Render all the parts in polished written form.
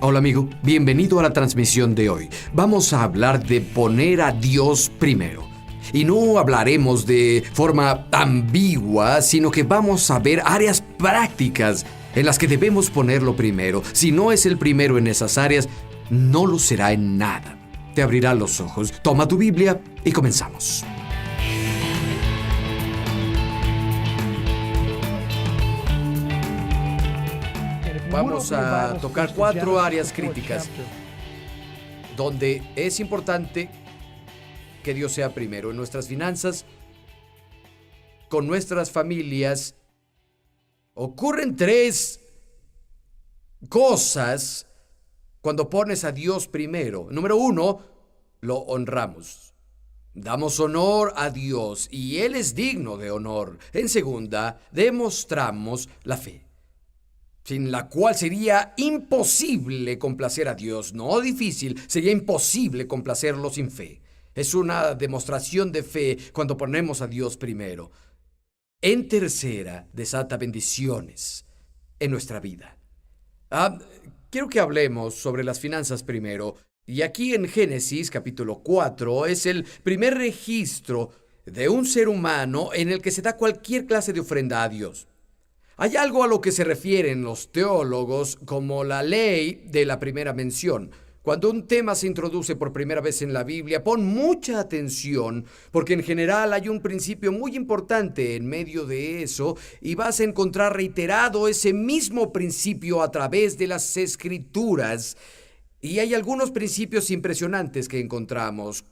Hola amigo, bienvenido a la transmisión de hoy. Vamos a hablar de poner a Dios primero. Y no hablaremos de forma ambigua, sino que vamos a ver áreas prácticas en las que debemos ponerlo primero. Si no es el primero en esas áreas, no lo será en nada. Te abrirá los ojos. Toma tu Biblia y comenzamos. Vamos a tocar 4 áreas críticas donde es importante que Dios sea primero. En nuestras finanzas, con nuestras familias, ocurren 3 cosas cuando pones a Dios primero. Número 1, lo honramos. Damos honor a Dios y Él es digno de honor. En segunda, demostramos la fe, sin la cual sería imposible complacer a Dios. No difícil, sería imposible complacerlo sin fe. Es una demostración de fe cuando ponemos a Dios primero. En tercera, desata bendiciones en nuestra vida. Quiero que hablemos sobre las finanzas primero. Y aquí en Génesis capítulo 4 es el primer registro de un ser humano en el que se da cualquier clase de ofrenda a Dios. Hay algo a lo que se refieren los teólogos como la ley de la primera mención. Cuando un tema se introduce por primera vez en la Biblia, pon mucha atención, porque en general hay un principio muy importante en medio de eso, y vas a encontrar reiterado ese mismo principio a través de las Escrituras. Y hay algunos principios impresionantes que encontramos.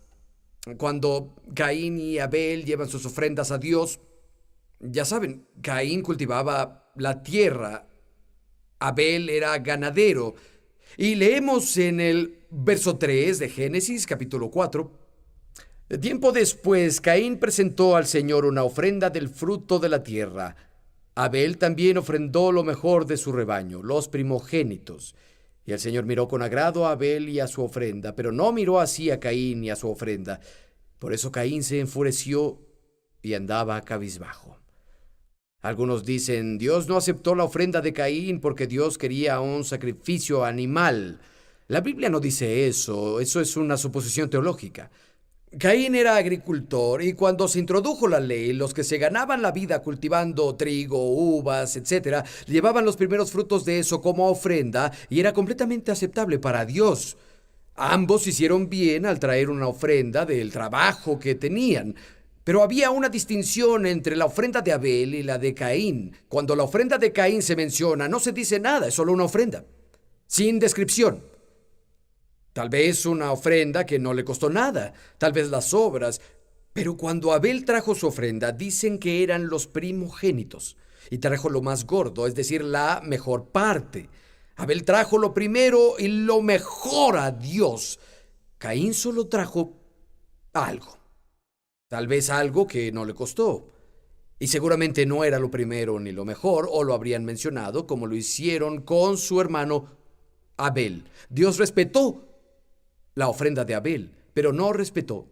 Cuando Caín y Abel llevan sus ofrendas a Dios, ya saben, Caín cultivaba la tierra, Abel era ganadero. Y leemos en el verso 3 de Génesis capítulo 4. Tiempo después, Caín presentó al Señor una ofrenda del fruto de la tierra. Abel también ofrendó lo mejor de su rebaño, los primogénitos. Y el Señor miró con agrado a Abel y a su ofrenda, pero no miró así a Caín y a su ofrenda. Por eso Caín se enfureció y andaba cabizbajo. Algunos dicen, Dios no aceptó la ofrenda de Caín porque Dios quería un sacrificio animal. La Biblia no dice eso es una suposición teológica. Caín era agricultor y cuando se introdujo la ley, los que se ganaban la vida cultivando trigo, uvas, etc., llevaban los primeros frutos de eso como ofrenda y era completamente aceptable para Dios. Ambos hicieron bien al traer una ofrenda del trabajo que tenían. Pero había una distinción entre la ofrenda de Abel y la de Caín. Cuando la ofrenda de Caín se menciona, no se dice nada, es solo una ofrenda, sin descripción. Tal vez una ofrenda que no le costó nada, tal vez las obras. Pero cuando Abel trajo su ofrenda, dicen que eran los primogénitos. Y trajo lo más gordo, es decir, la mejor parte. Abel trajo lo primero y lo mejor a Dios. Caín solo trajo algo. Tal vez algo que no le costó. Y seguramente no era lo primero ni lo mejor, o lo habrían mencionado como lo hicieron con su hermano Abel. Dios respetó la ofrenda de Abel, pero no respetó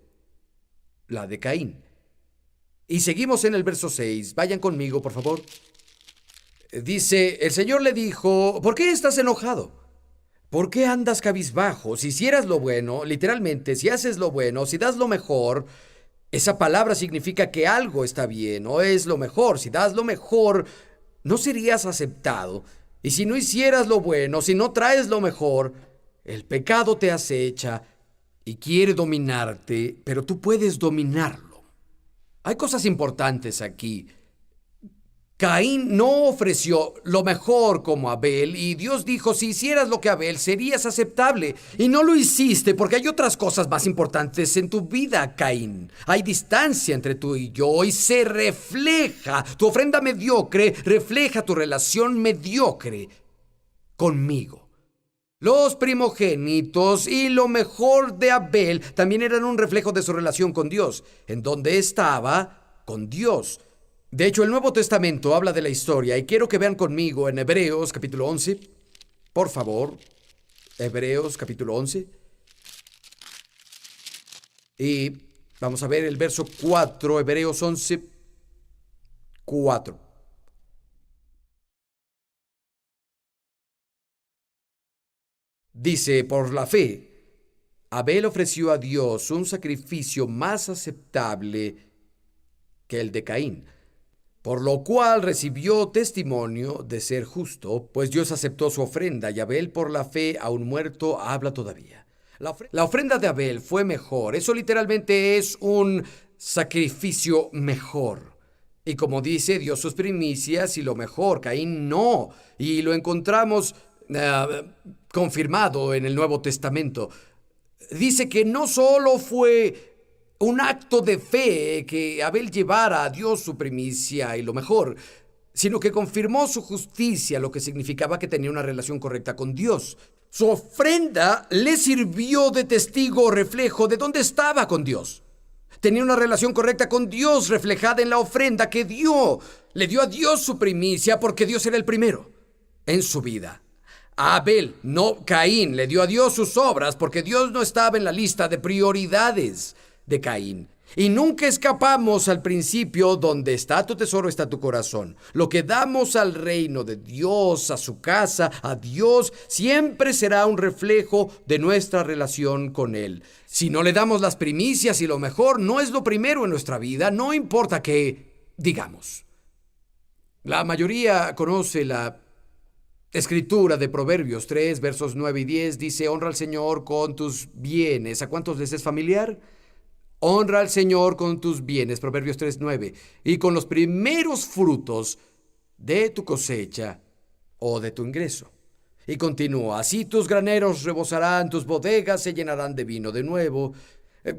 la de Caín. Y seguimos en el verso 6. Vayan conmigo, por favor. Dice, el Señor le dijo, ¿por qué estás enojado? ¿Por qué andas cabizbajo? Si hicieras lo bueno, literalmente, si haces lo bueno, si das lo mejor, esa palabra significa que algo está bien o es lo mejor. Si das lo mejor, no serías aceptado. Y si no hicieras lo bueno, si no traes lo mejor, el pecado te acecha y quiere dominarte, pero tú puedes dominarlo. Hay cosas importantes aquí. Caín no ofreció lo mejor como Abel y Dios dijo, si hicieras lo que Abel serías aceptable. Y no lo hiciste porque hay otras cosas más importantes en tu vida, Caín. Hay distancia entre tú y yo y se refleja. Tu ofrenda mediocre refleja tu relación mediocre conmigo. Los primogénitos y lo mejor de Abel también eran un reflejo de su relación con Dios, en donde estaba con Dios. De hecho, el Nuevo Testamento habla de la historia y quiero que vean conmigo en Hebreos capítulo 11. Por favor, Hebreos capítulo 11. Y vamos a ver el verso 4, Hebreos 11, 4. Dice, por la fe, Abel ofreció a Dios un sacrificio más aceptable que el de Caín, por lo cual recibió testimonio de ser justo, pues Dios aceptó su ofrenda y Abel por la fe, aun muerto, habla todavía. La ofrenda de Abel fue mejor. Eso literalmente es un sacrificio mejor. Y como dice, dio sus primicias y lo mejor. Caín no. Y lo encontramos confirmado en el Nuevo Testamento. Dice que no solo fue un acto de fe que Abel llevara a Dios su primicia y lo mejor, sino que confirmó su justicia, lo que significaba que tenía una relación correcta con Dios. Su ofrenda le sirvió de testigo o reflejo de dónde estaba con Dios. Tenía una relación correcta con Dios reflejada en la ofrenda que dio. Le dio a Dios su primicia porque Dios era el primero en su vida. A Abel, no Caín, le dio a Dios sus obras porque Dios no estaba en la lista de prioridades de Caín. Y nunca escapamos al principio: donde está tu tesoro está tu corazón. Lo que damos al reino de Dios, a su casa, a Dios, siempre será un reflejo de nuestra relación con Él. Si no le damos las primicias y lo mejor, no es lo primero en nuestra vida, no importa qué digamos. La mayoría conoce la Escritura de Proverbios 3, versos 9 y 10, dice: honra al Señor con tus bienes. ¿A cuántos les es familiar? Honra al Señor con tus bienes, Proverbios 3:9, y con los primeros frutos de tu cosecha o de tu ingreso. Y continúa: así tus graneros rebosarán, tus bodegas se llenarán de vino de nuevo.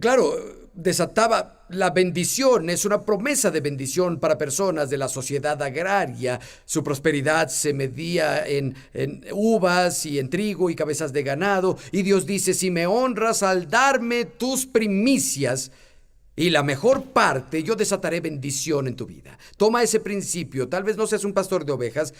Claro, desataba la bendición, es una promesa de bendición para personas de la sociedad agraria. Su prosperidad se medía en uvas y en trigo y cabezas de ganado. Y Dios dice: si me honras al darme tus primicias y la mejor parte, yo desataré bendición en tu vida. Toma ese principio. Tal vez no seas un pastor de ovejas,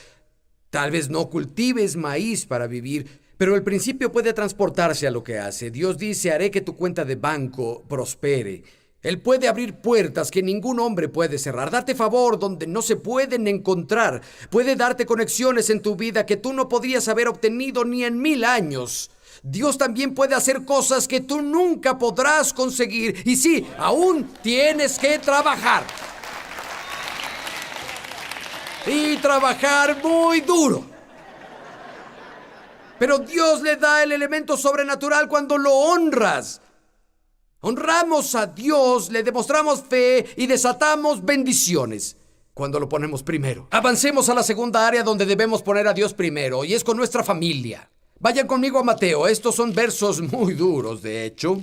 tal vez no cultives maíz para vivir, pero el principio puede transportarse a lo que hace. Dios dice: haré que tu cuenta de banco prospere. Él puede abrir puertas que ningún hombre puede cerrar, darte favor donde no se pueden encontrar. Puede darte conexiones en tu vida que tú no podrías haber obtenido ni en 1000 años. Dios también puede hacer cosas que tú nunca podrás conseguir. Y sí, aún tienes que trabajar. Y trabajar muy duro. Pero Dios le da el elemento sobrenatural cuando lo honras. Honramos a Dios, le demostramos fe y desatamos bendiciones cuando lo ponemos primero. Avancemos a la segunda área donde debemos poner a Dios primero, y es con nuestra familia. Vayan conmigo a Mateo. Estos son versos muy duros, de hecho.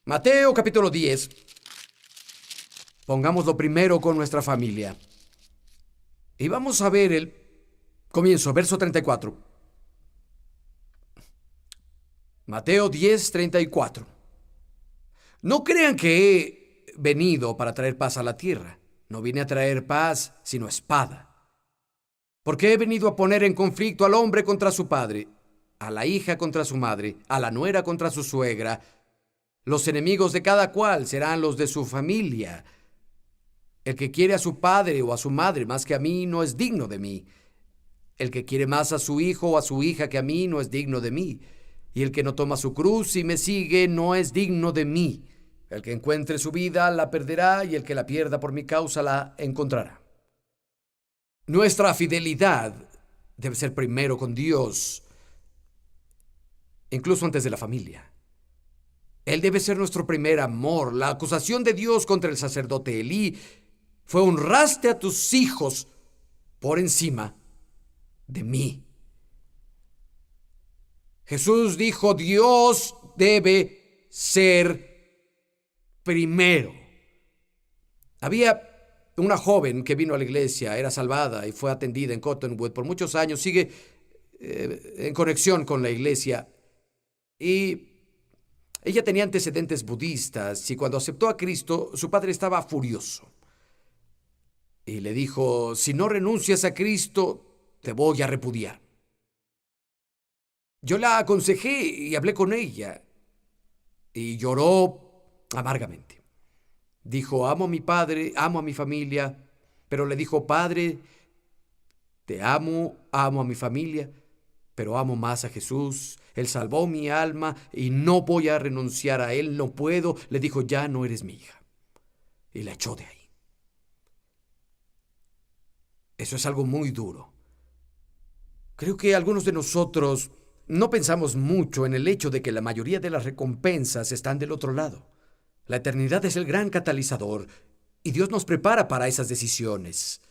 Mateo capítulo 10. Pongámoslo primero con nuestra familia. Y vamos a ver el comienzo, verso 34. Mateo 10:34. No crean que he venido para traer paz a la tierra. No vine a traer paz, sino espada. Porque he venido a poner en conflicto al hombre contra su padre, a la hija contra su madre, a la nuera contra su suegra. Los enemigos de cada cual serán los de su familia. El que quiere a su padre o a su madre más que a mí no es digno de mí. El que quiere más a su hijo o a su hija que a mí no es digno de mí. Y el que no toma su cruz y me sigue no es digno de mí. El que encuentre su vida la perderá, y el que la pierda por mi causa la encontrará. Nuestra fidelidad debe ser primero con Dios, incluso antes de la familia. Él debe ser nuestro primer amor. La acusación de Dios contra el sacerdote Elí fue: honraste a tus hijos por encima de mí. Jesús dijo: Dios debe ser primero. Había una joven que vino a la iglesia, era salvada y fue atendida en Cottonwood por muchos años, sigue en conexión con la iglesia, y ella tenía antecedentes budistas, y cuando aceptó a Cristo, su padre estaba furioso y le dijo: si no renuncias a Cristo, te voy a repudiar. Yo la aconsejé y hablé con ella, y lloró amargamente. Dijo: amo a mi padre, amo a mi familia, pero le dijo: Padre, te amo a mi familia, pero amo más a Jesús. Él salvó mi alma y no voy a renunciar a Él, no puedo. Le dijo, ya no eres mi hija. Y la echó de ahí. Eso es algo muy duro. Creo que algunos de nosotros no pensamos mucho en el hecho de que la mayoría de las recompensas están del otro lado. La eternidad es el gran catalizador y Dios nos prepara para esas decisiones.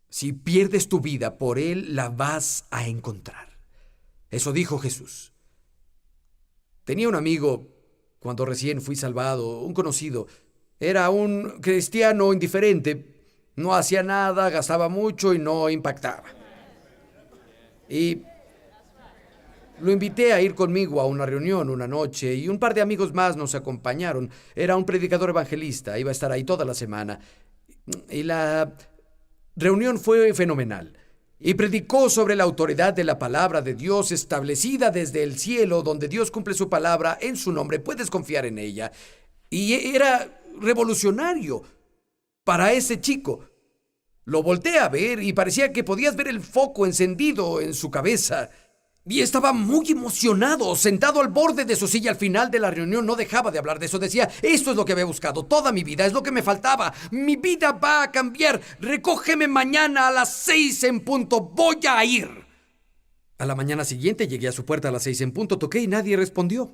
Si pierdes tu vida por Él, la vas a encontrar. Eso dijo Jesús. Tenía un amigo cuando recién fui salvado, un conocido. Era un cristiano indiferente. No hacía nada, gastaba mucho y no impactaba. Y lo invité a ir conmigo a una reunión una noche y un par de amigos más nos acompañaron. Era un predicador evangelista, iba a estar ahí toda la semana. Y la reunión fue fenomenal. Y predicó sobre la autoridad de la palabra de Dios establecida desde el cielo, donde Dios cumple su palabra en su nombre. Puedes confiar en ella. Y era revolucionario para ese chico. Lo volteé a ver y parecía que podías ver el foco encendido en su cabeza. Y estaba muy emocionado, sentado al borde de su silla al final de la reunión. No dejaba de hablar de eso. Decía, esto es lo que había buscado toda mi vida, es lo que me faltaba. Mi vida va a cambiar. Recógeme mañana a las 6 en punto. Voy a ir. A la mañana siguiente llegué a su puerta a las 6 en punto. Toqué y nadie respondió.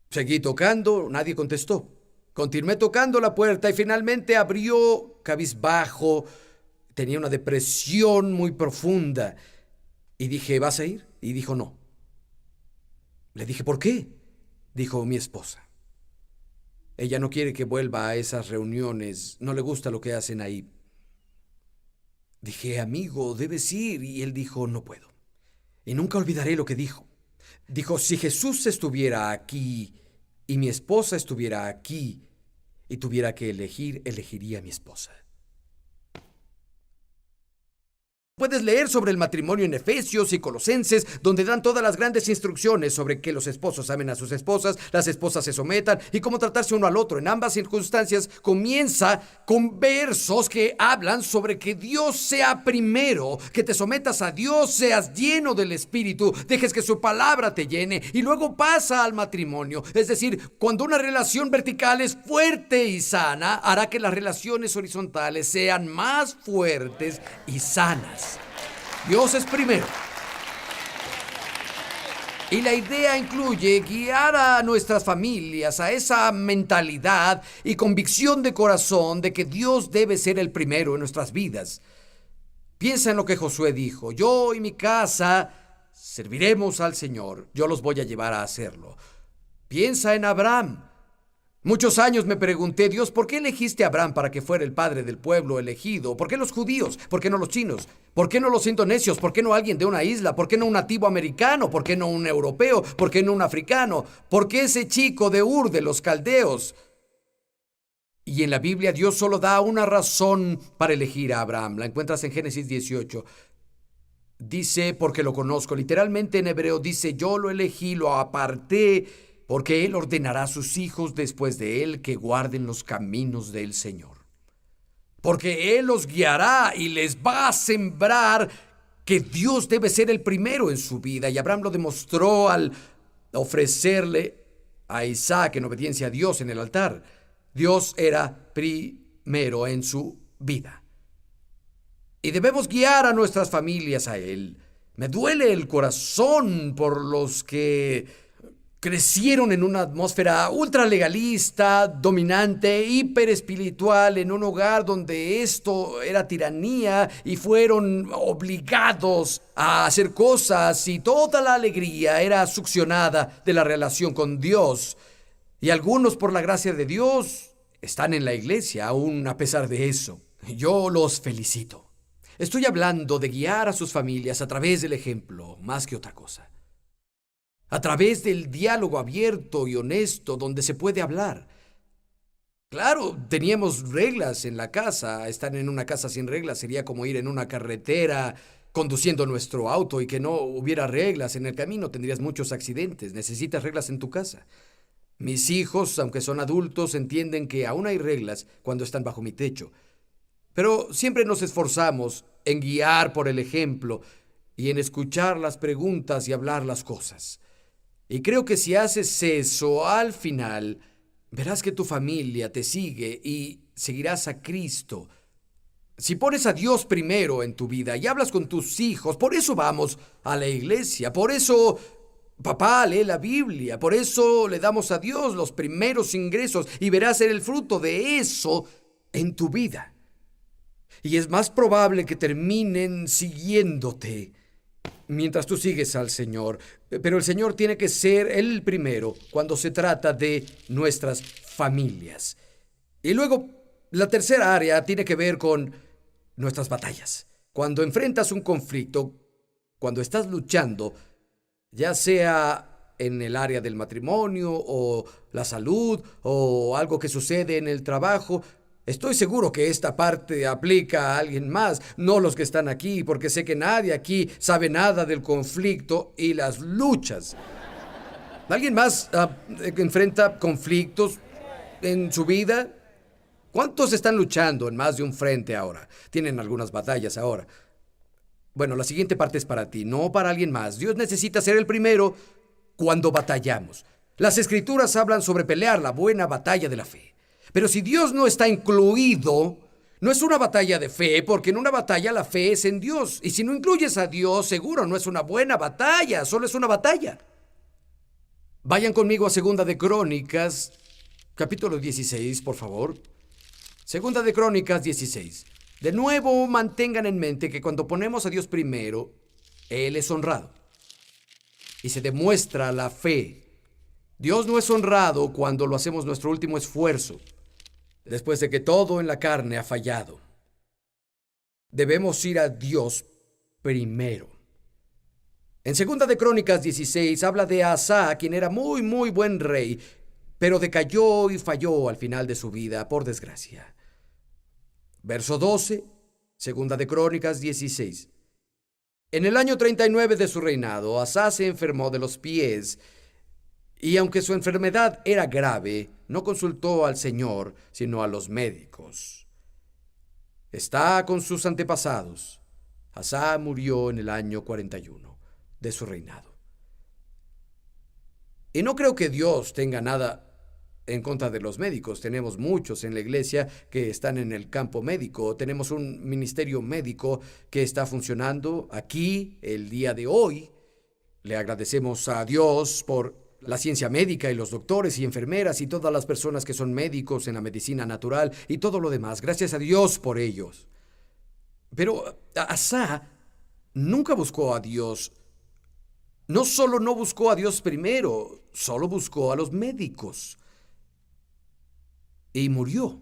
Seguí tocando, nadie contestó. Continué tocando la puerta y finalmente abrió cabizbajo. Tenía una depresión muy profunda. Y dije, ¿vas a ir? Y dijo, no. Le dije, ¿por qué? Dijo, mi esposa. Ella no quiere que vuelva a esas reuniones. No le gusta lo que hacen ahí. Dije, amigo, debes ir. Y él dijo, no puedo. Y nunca olvidaré lo que dijo. Dijo, si Jesús estuviera aquí y mi esposa estuviera aquí y tuviera que elegir, elegiría a mi esposa. Puedes leer sobre el matrimonio en Efesios y Colosenses, donde dan todas las grandes instrucciones sobre que los esposos amen a sus esposas, las esposas se sometan y cómo tratarse uno al otro. En ambas circunstancias comienza con versos que hablan sobre que Dios sea primero, que te sometas a Dios, seas lleno del Espíritu, dejes que su palabra te llene y luego pasa al matrimonio. Es decir, cuando una relación vertical es fuerte y sana, hará que las relaciones horizontales sean más fuertes y sanas. Dios es primero. Y la idea incluye guiar a nuestras familias a esa mentalidad y convicción de corazón de que Dios debe ser el primero en nuestras vidas. Piensa en lo que Josué dijo: yo y mi casa serviremos al Señor. Yo los voy a llevar a hacerlo. Piensa en Abraham. Muchos años me pregunté, Dios, ¿por qué elegiste a Abraham para que fuera el padre del pueblo elegido? ¿Por qué los judíos? ¿Por qué no los chinos? ¿Por qué no los indonesios? ¿Por qué no alguien de una isla? ¿Por qué no un nativo americano? ¿Por qué no un europeo? ¿Por qué no un africano? ¿Por qué ese chico de Ur de los caldeos? Y en la Biblia Dios solo da una razón para elegir a Abraham. La encuentras en Génesis 18. Dice, porque lo conozco. Literalmente en hebreo dice, yo lo elegí, lo aparté, porque Él ordenará a sus hijos después de Él que guarden los caminos del Señor. Porque Él los guiará y les va a sembrar que Dios debe ser el primero en su vida. Y Abraham lo demostró al ofrecerle a Isaac en obediencia a Dios en el altar. Dios era primero en su vida. Y debemos guiar a nuestras familias a Él. Me duele el corazón por los que crecieron en una atmósfera ultralegalista, dominante, hiperespiritual, en un hogar donde esto era tiranía y fueron obligados a hacer cosas y toda la alegría era succionada de la relación con Dios. Y algunos, por la gracia de Dios, están en la iglesia aún a pesar de eso. Yo los felicito. Estoy hablando de guiar a sus familias a través del ejemplo, más que otra cosa. A través del diálogo abierto y honesto donde se puede hablar. Claro, teníamos reglas en la casa. Estar en una casa sin reglas sería como ir en una carretera conduciendo nuestro auto y que no hubiera reglas en el camino. Tendrías muchos accidentes. Necesitas reglas en tu casa. Mis hijos, aunque son adultos, entienden que aún hay reglas cuando están bajo mi techo. Pero siempre nos esforzamos en guiar por el ejemplo. y en escuchar las preguntas y hablar las cosas. Y creo que si haces eso al final, verás que tu familia te sigue y seguirás a Cristo. Si pones a Dios primero en tu vida y hablas con tus hijos, por eso vamos a la iglesia, por eso papá lee la Biblia, por eso le damos a Dios los primeros ingresos y verás el fruto de eso en tu vida. Y es más probable que terminen siguiéndote mientras tú sigues al Señor. Pero el Señor tiene que ser el primero cuando se trata de nuestras familias. Y luego, la tercera área tiene que ver con nuestras batallas. Cuando enfrentas un conflicto, cuando estás luchando, ya sea en el área del matrimonio o la salud o algo que sucede en el trabajo, estoy seguro que esta parte aplica a alguien más, no los que están aquí, porque sé que nadie aquí sabe nada del conflicto y las luchas. ¿Alguien más enfrenta conflictos en su vida? ¿Cuántos están luchando en más de un frente ahora? Tienen algunas batallas ahora. Bueno, la siguiente parte es para ti, no para alguien más. Dios necesita ser el primero cuando batallamos. Las Escrituras hablan sobre pelear la buena batalla de la fe. Pero si Dios no está incluido, no es una batalla de fe, porque en una batalla la fe es en Dios. Y si no incluyes a Dios, seguro no es una buena batalla, solo es una batalla. Vayan conmigo a Segunda de Crónicas, capítulo 16, por favor. Segunda de Crónicas 16. De nuevo, mantengan en mente que cuando ponemos a Dios primero, Él es honrado. Y se demuestra la fe. Dios no es honrado cuando lo hacemos nuestro último esfuerzo, después de que todo en la carne ha fallado. Debemos ir a Dios primero. En Segunda de Crónicas 16 habla de Asa, quien era muy buen rey, pero decayó y falló al final de su vida, por desgracia. Verso 12, Segunda de Crónicas 16. En el año 39 de su reinado, Asa se enfermó de los pies, y aunque su enfermedad era grave, no consultó al Señor, sino a los médicos. Está con sus antepasados. Asa murió en el año 41 de su reinado. Y no creo que Dios tenga nada en contra de los médicos. Tenemos muchos en la iglesia que están en el campo médico. Tenemos un ministerio médico que está funcionando aquí el día de hoy. Le agradecemos a Dios por la ciencia médica y los doctores y enfermeras y todas las personas que son médicos en la medicina natural y todo lo demás. Gracias a Dios por ellos. Pero Asa nunca buscó a Dios. No solo no buscó a Dios primero, solo buscó a los médicos. Y murió.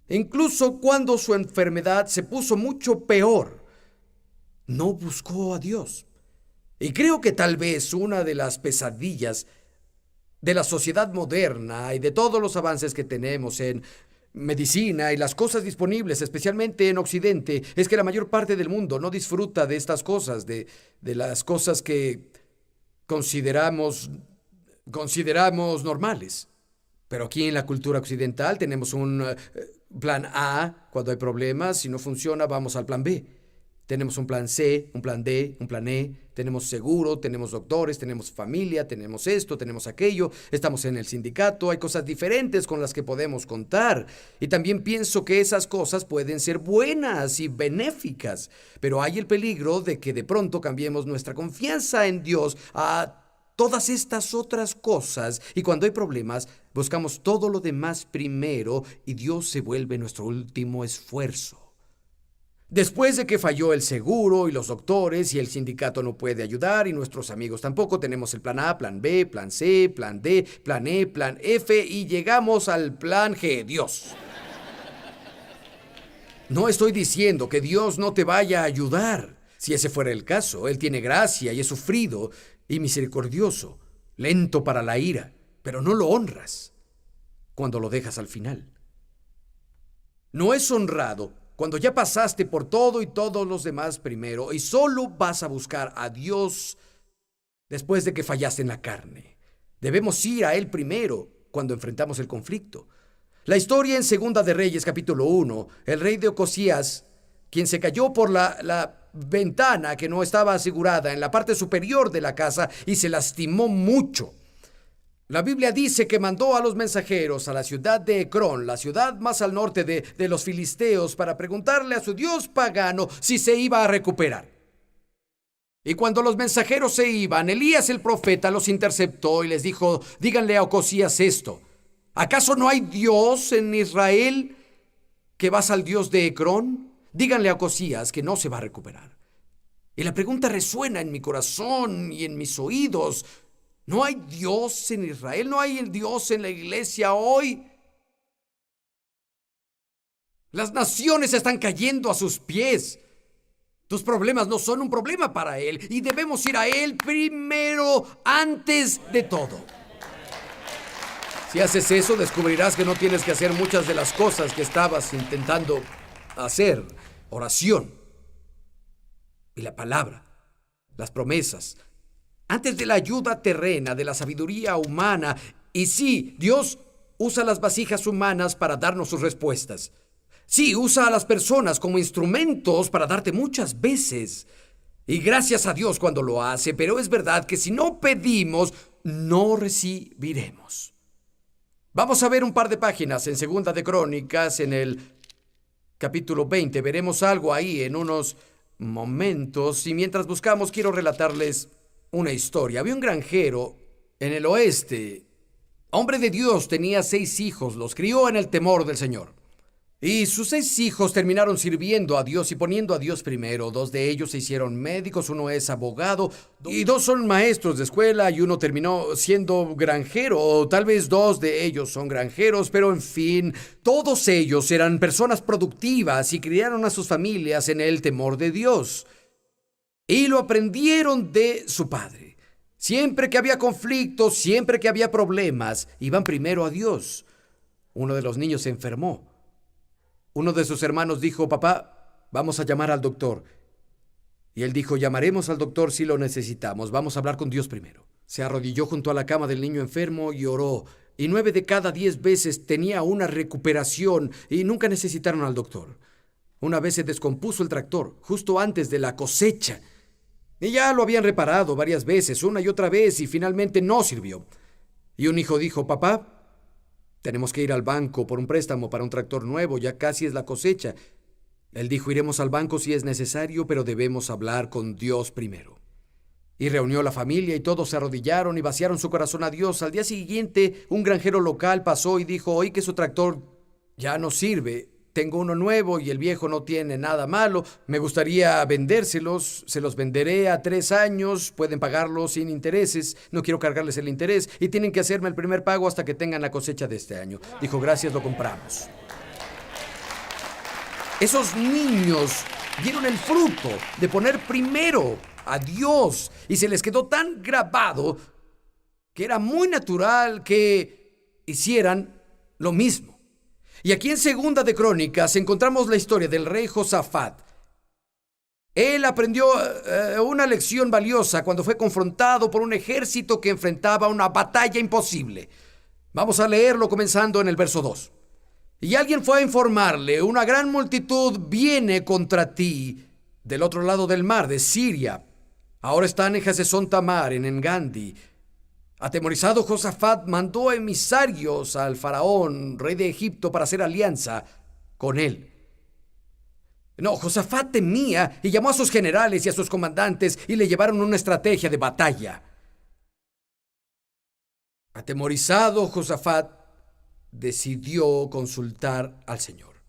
Incluso cuando su enfermedad se puso mucho peor, no buscó a Dios. Y creo que tal vez una de las pesadillas de la sociedad moderna y de todos los avances que tenemos en medicina y las cosas disponibles, especialmente en Occidente, es que la mayor parte del mundo no disfruta de estas cosas, de las cosas que consideramos normales. Pero aquí en la cultura occidental tenemos un plan A cuando hay problemas. Si no funciona, vamos al plan B. Tenemos un plan C, un plan D, un plan E. Tenemos seguro, tenemos doctores, tenemos familia, tenemos esto, tenemos aquello. Estamos en el sindicato. Hay cosas diferentes con las que podemos contar. Y también pienso que esas cosas pueden ser buenas y benéficas. Pero hay el peligro de que de pronto cambiemos nuestra confianza en Dios a todas estas otras cosas, y cuando hay problemas, buscamos todo lo demás primero y Dios se vuelve nuestro último esfuerzo. Después de que falló el seguro y los doctores y el sindicato no puede ayudar y nuestros amigos tampoco, tenemos el plan A, plan B, plan C, plan D, plan E, plan F y llegamos al plan G, Dios. No estoy diciendo que Dios no te vaya a ayudar. Si ese fuera el caso, Él tiene gracia y es sufrido y misericordioso, lento para la ira, pero no lo honras cuando lo dejas al final. No es honrado cuando ya pasaste por todo y todos los demás primero y solo vas a buscar a Dios después de que fallaste en la carne. Debemos ir a Él primero cuando enfrentamos el conflicto. La historia en Segunda de Reyes, capítulo 1, el rey de Ocosías quien se cayó por la ventana que no estaba asegurada en la parte superior de la casa y se lastimó mucho. La Biblia dice que mandó a los mensajeros a la ciudad de Ecrón, la ciudad más al norte de los filisteos, para preguntarle a su dios pagano si se iba a recuperar. Y cuando los mensajeros se iban, Elías el profeta los interceptó y les dijo: díganle a Ocosías esto: ¿acaso no hay Dios en Israel que vas al Dios de Ecrón? Díganle a Ocosías que no se va a recuperar. Y la pregunta resuena en mi corazón y en mis oídos: ¿no hay Dios en Israel? ¿No hay Dios en la iglesia hoy? Las naciones están cayendo a sus pies. Tus problemas no son un problema para Él y debemos ir a Él primero, antes de todo. Si haces eso, descubrirás que no tienes que hacer muchas de las cosas que estabas intentando hacer. Oración y la palabra, las promesas, antes de la ayuda terrena, de la sabiduría humana. Y sí, Dios usa las vasijas humanas para darnos sus respuestas. Sí, usa a las personas como instrumentos para darte muchas veces. Y gracias a Dios cuando lo hace, pero es verdad que si no pedimos, no recibiremos. Vamos a ver un par de páginas en Segunda de Crónicas, en el capítulo 20. Veremos algo ahí en unos momentos. Y mientras buscamos, quiero relatarles una historia. Había un granjero en el oeste. Hombre de Dios, tenía 6 hijos. Los crió en el temor del Señor. Y sus 6 hijos terminaron sirviendo a Dios y poniendo a Dios primero. 2 de ellos se hicieron médicos, 1 es abogado y 2 son maestros de escuela y 1 terminó siendo granjero, o tal vez 2 de ellos son granjeros, pero en fin, todos ellos eran personas productivas y criaron a sus familias en el temor de Dios. Y lo aprendieron de su padre. Siempre que había conflictos, siempre que había problemas, iban primero a Dios. Uno de los niños se enfermó. Uno de sus hermanos dijo: papá, vamos a llamar al doctor. Y él dijo: llamaremos al doctor si lo necesitamos, vamos a hablar con Dios primero. Se arrodilló junto a la cama del niño enfermo y oró. Y 9 de cada 10 veces tenía una recuperación y nunca necesitaron al doctor. Una vez se descompuso el tractor, justo antes de la cosecha. Y ya lo habían reparado varias veces, una y otra vez, y finalmente no sirvió. Y un hijo dijo: papá, tenemos que ir al banco por un préstamo para un tractor nuevo, ya casi es la cosecha. Él dijo: iremos al banco si es necesario, pero debemos hablar con Dios primero. Y reunió la familia y todos se arrodillaron y vaciaron su corazón a Dios. Al día siguiente, un granjero local pasó y dijo: oí que su tractor ya no sirve. Tengo uno nuevo y el viejo no tiene nada malo. Me gustaría vendérselos. Se los venderé a 3 años. Pueden pagarlos sin intereses. No quiero cargarles el interés. Y tienen que hacerme el primer pago hasta que tengan la cosecha de este año. Dijo: gracias, lo compramos. Esos niños vieron el fruto de poner primero a Dios. Y se les quedó tan grabado que era muy natural que hicieran lo mismo. Y aquí en Segunda de Crónicas encontramos la historia del rey Josafat. Él aprendió una lección valiosa cuando fue confrontado por un ejército que enfrentaba una batalla imposible. Vamos a leerlo comenzando en el verso 2. Y alguien fue a informarle: una gran multitud viene contra ti del otro lado del mar, de Siria. Ahora están en Hazezón Tamar, en Engadi. Atemorizado, Josafat mandó emisarios al faraón, rey de Egipto, para hacer alianza con él. No, Josafat temía y llamó a sus generales y a sus comandantes y le llevaron una estrategia de batalla. Atemorizado, Josafat decidió consultar al Señor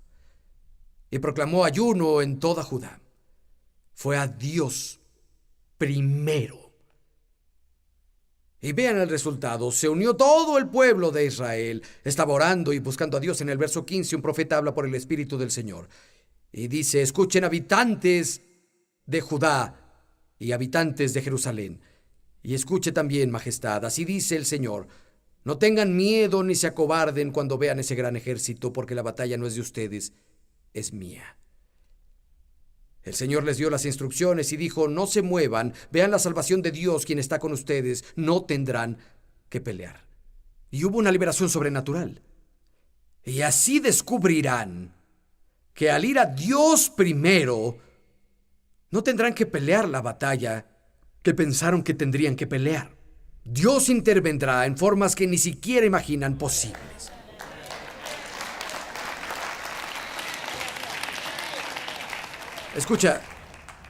y proclamó ayuno en toda Judá. Fue a Dios primero. Y vean el resultado: se unió todo el pueblo de Israel. Estaba orando y buscando a Dios. En el verso 15, un profeta habla por el Espíritu del Señor y dice: escuchen, habitantes de Judá y habitantes de Jerusalén, y escuche también, majestad, así dice el Señor: no tengan miedo ni se acobarden cuando vean ese gran ejército, porque la batalla no es de ustedes, es mía. El Señor les dio las instrucciones y dijo: no se muevan, vean la salvación de Dios, quien está con ustedes, no tendrán que pelear. Y hubo una liberación sobrenatural. Y así descubrirán que al ir a Dios primero, no tendrán que pelear la batalla que pensaron que tendrían que pelear. Dios intervendrá en formas que ni siquiera imaginan posibles. Escucha,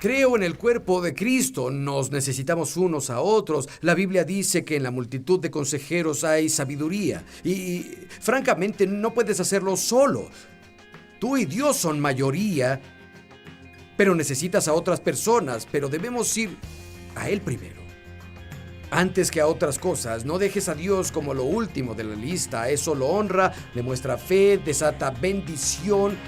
creo en el cuerpo de Cristo, nos necesitamos unos a otros. La Biblia dice que en la multitud de consejeros hay sabiduría y francamente no puedes hacerlo solo. Tú y Dios son mayoría, pero necesitas a otras personas, pero debemos ir a Él primero. Antes que a otras cosas, no dejes a Dios como lo último de la lista. Eso lo honra, demuestra fe, desata bendición.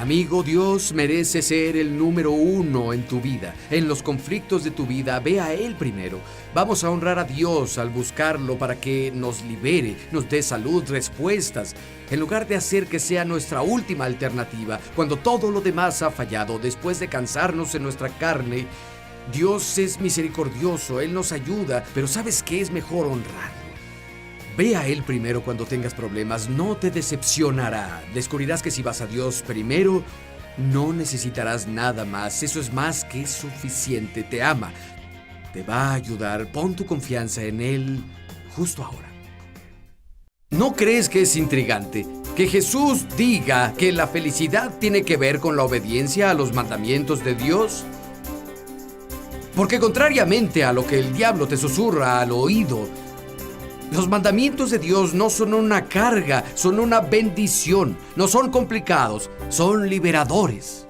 Amigo, Dios merece ser el número uno en tu vida. En los conflictos de tu vida, ve a Él primero. Vamos a honrar a Dios al buscarlo para que nos libere, nos dé salud, respuestas, en lugar de hacer que sea nuestra última alternativa. Cuando todo lo demás ha fallado, después de cansarnos en nuestra carne, Dios es misericordioso, Él nos ayuda, pero ¿sabes qué? Es mejor honrarlo. Ve a Él primero cuando tengas problemas, no te decepcionará. Descubrirás que si vas a Dios primero, no necesitarás nada más. Eso es más que suficiente. Te ama, te va a ayudar. Pon tu confianza en Él justo ahora. ¿No crees que es intrigante que Jesús diga que la felicidad tiene que ver con la obediencia a los mandamientos de Dios? Porque contrariamente a lo que el diablo te susurra al oído, los mandamientos de Dios no son una carga, son una bendición. No son complicados, son liberadores.